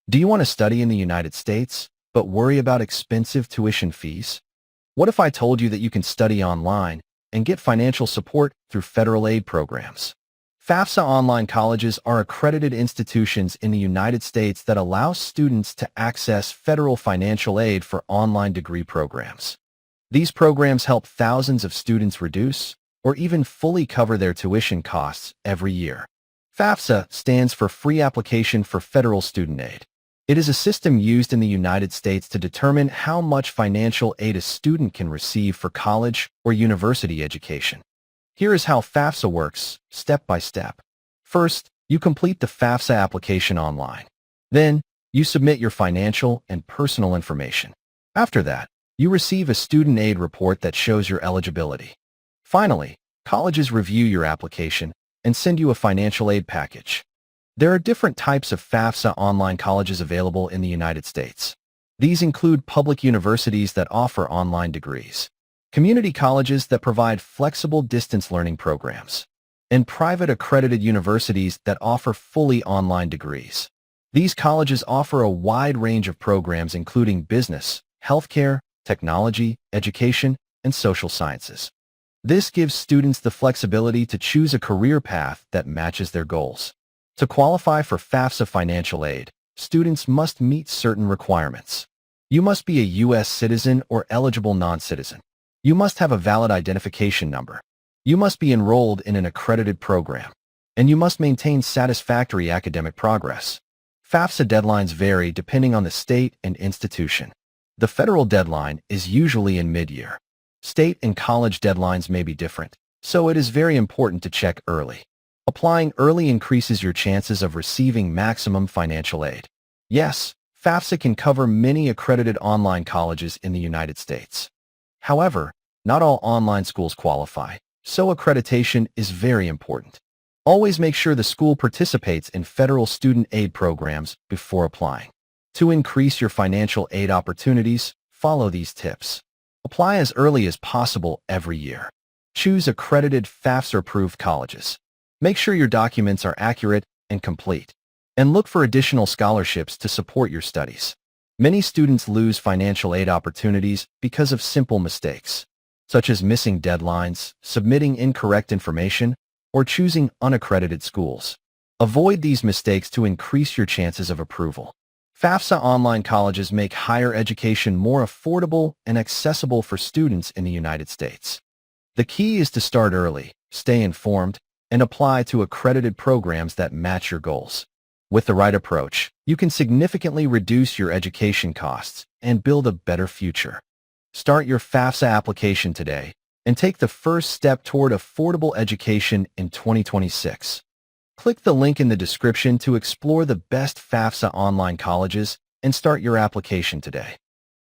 Do you want to study in the United States, but worry about expensive tuition fees? What if I told you that you can study online and get financial support through federal aid programs? FAFSA online colleges are accredited institutions in the United States that allow students to access federal financial aid for online degree programs. These programs help thousands of students reduce or even fully cover their tuition costs every year. FAFSA stands for Free Application for Federal Student Aid. It is a system used in the United States to determine how much financial aid a student can receive for college or university education. Here is how FAFSA works, step by step. First, you complete the FAFSA application online. Then, you submit your financial and personal information. After that, you receive a student aid report that shows your eligibility. Finally, colleges review your application and send you a financial aid package. There are different types of FAFSA online colleges available in the United States. These include public universities that offer online degrees, community colleges that provide flexible distance learning programs, and private accredited universities that offer fully online degrees. These colleges offer a wide range of programs including business, healthcare, technology, education, and social sciences. This gives students the flexibility to choose a career path that matches their goals. To qualify for FAFSA financial aid, students must meet certain requirements. You must be a U.S. citizen or eligible non-citizen. You must have a valid identification number. You must be enrolled in an accredited program. And you must maintain satisfactory academic progress. FAFSA deadlines vary depending on the state and institution. The federal deadline is usually in mid-year. State and college deadlines may be different, so it is very important to check early. Applying early increases your chances of receiving maximum financial aid. Yes, FAFSA can cover many accredited online colleges in the United States. However, not all online schools qualify, so accreditation is very important. Always make sure the school participates in federal student aid programs before applying. To increase your financial aid opportunities, follow these tips. Apply as early as possible every year. Choose accredited FAFSA-approved colleges. Make sure your documents are accurate and complete. And look for additional scholarships to support your studies. Many students lose financial aid opportunities because of simple mistakes, such as missing deadlines, submitting incorrect information, or choosing unaccredited schools. Avoid these mistakes to increase your chances of approval. FAFSA online colleges make higher education more affordable and accessible for students in the United States. The key is to start early, stay informed, and apply to accredited programs that match your goals. With the right approach, you can significantly reduce your education costs and build a better future. Start your FAFSA application today and take the first step toward affordable education in 2026. Click the link in the description to explore the best FAFSA online colleges and start your application today.